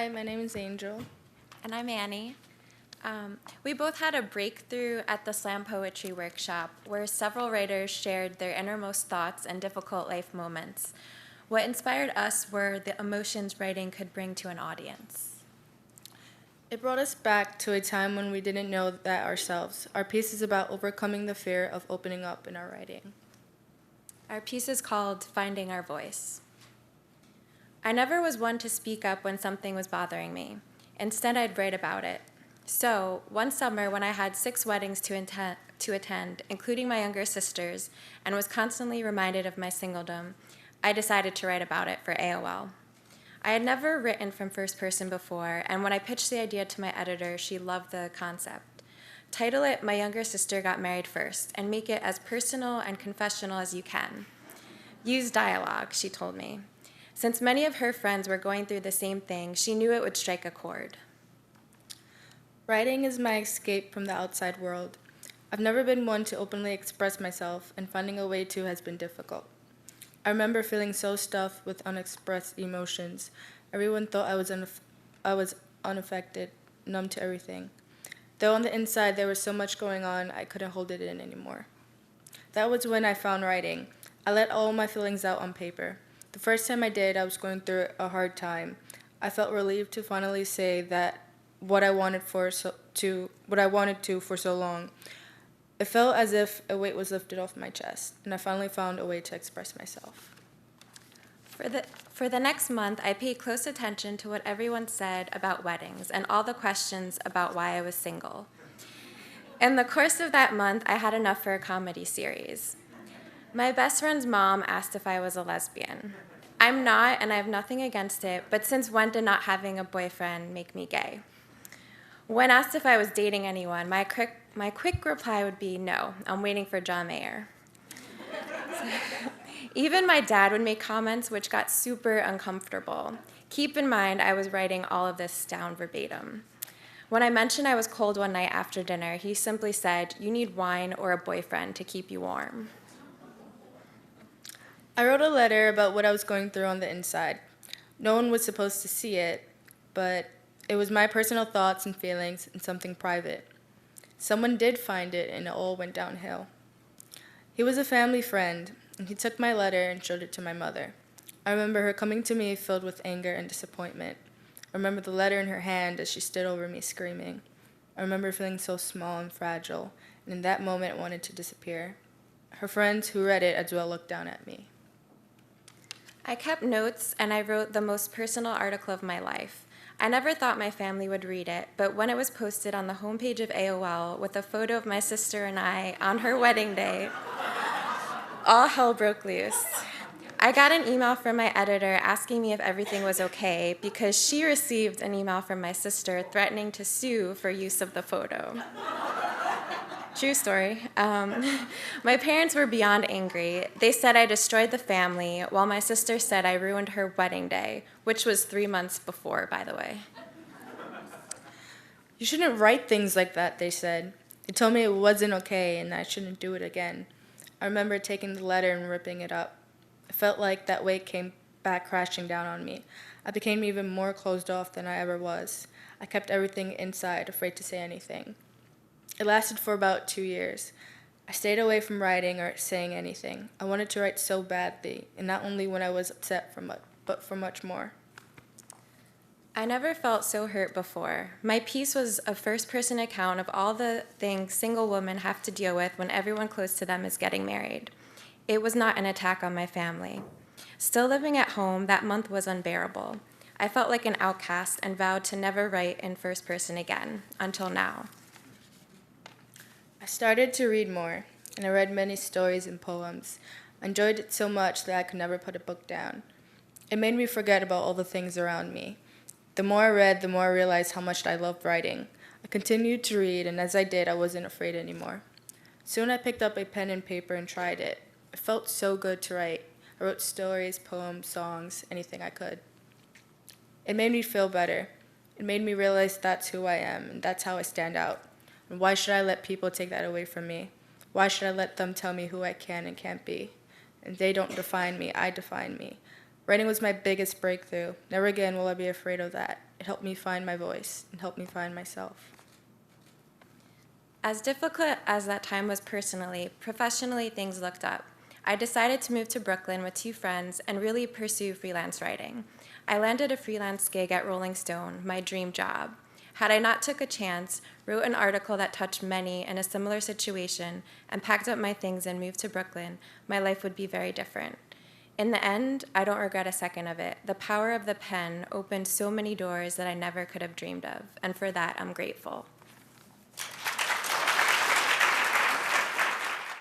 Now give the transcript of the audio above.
Hi, my name is Angel. And I'm Annie. We both had a breakthrough at the slam poetry workshop where several writers shared their innermost thoughts and difficult life moments. What inspired us were the emotions writing could bring to an audience. It brought us back to a time when we didn't know that ourselves. Our piece is about overcoming the fear of opening up in our writing. Our piece is called Finding Our Voice. I never was one to speak up when something was bothering me. Instead, I'd write about it. So, one summer when I had 6 weddings to attend, including my younger sister's, and was constantly reminded of my singledom, I decided to write about it for AOL. I had never written from first person before, and when I pitched the idea to my editor, she loved the concept. Title it My Younger Sister Got Married First, and make it as personal and confessional as you can. Use dialogue, she told me. Since many of her friends were going through the same thing, she knew it would strike a chord. Writing is my escape from the outside world. I've never been one to openly express myself, and finding a way to has been difficult. I remember feeling so stuffed with unexpressed emotions. Everyone thought I was unaffected, numb to everything. Though on the inside there was so much going on, I couldn't hold it in anymore. That was when I found writing. I let all my feelings out on paper. The first time I did, I was going through a hard time. I felt relieved to finally say that what I wanted to for so long. It felt as if a weight was lifted off my chest, and I finally found a way to express myself. For the next month, I paid close attention to what everyone said about weddings and all the questions about why I was single. In the course of that month, I had enough for a comedy series. My best friend's mom asked if I was a lesbian. I'm not, and I have nothing against it, but since when did not having a boyfriend make me gay? When asked if I was dating anyone, my quick reply would be no, I'm waiting for John Mayer. Even my dad would make comments which got super uncomfortable. Keep in mind, I was writing all of this down verbatim. When I mentioned I was cold one night after dinner, he simply said, "You need wine or a boyfriend to keep you warm." I wrote a letter about what I was going through on the inside. No one was supposed to see it, but it was my personal thoughts and feelings and something private. Someone did find it, and it all went downhill. He was a family friend, and he took my letter and showed it to my mother. I remember her coming to me filled with anger and disappointment. I remember the letter in her hand as she stood over me screaming. I remember feeling so small and fragile, and in that moment wanted to disappear. Her friends who read it as well looked down at me. I kept notes, and I wrote the most personal article of my life. I never thought my family would read it, but when it was posted on the homepage of AOL with a photo of my sister and I on her wedding day, all hell broke loose. I got an email from my editor asking me if everything was okay because she received an email from my sister threatening to sue for use of the photo. True story. My parents were beyond angry. They said I destroyed the family, while my sister said I ruined her wedding day, which was 3 months before, by the way. You shouldn't write things like that, they said. They told me it wasn't okay and I shouldn't do it again. I remember taking the letter and ripping it up. It felt like that weight came back crashing down on me. I became even more closed off than I ever was. I kept everything inside, afraid to say anything. It lasted for about 2 years. I stayed away from writing or saying anything. I wanted to write so badly, and not only when I was upset but for much more. I never felt so hurt before. My piece was a first-person account of all the things single women have to deal with when everyone close to them is getting married. It was not an attack on my family. Still living at home, that month was unbearable. I felt like an outcast and vowed to never write in first person again, until now. I started to read more, and I read many stories and poems. I enjoyed it so much that I could never put a book down. It made me forget about all the things around me. The more I read, the more I realized how much I loved writing. I continued to read, and as I did, I wasn't afraid anymore. Soon I picked up a pen and paper and tried it. It felt so good to write. I wrote stories, poems, songs, anything I could. It made me feel better. It made me realize that's who I am, and that's how I stand out. And why should I let people take that away from me? Why should I let them tell me who I can and can't be? And they don't define me, I define me. Writing was my biggest breakthrough. Never again will I be afraid of that. It helped me find my voice and helped me find myself. As difficult as that time was personally, professionally things looked up. I decided to move to Brooklyn with 2 friends and really pursue freelance writing. I landed a freelance gig at Rolling Stone, my dream job. Had I not took a chance, wrote an article that touched many in a similar situation, and packed up my things and moved to Brooklyn, my life would be very different. In the end, I don't regret a second of it. The power of the pen opened so many doors that I never could have dreamed of, and for that, I'm grateful.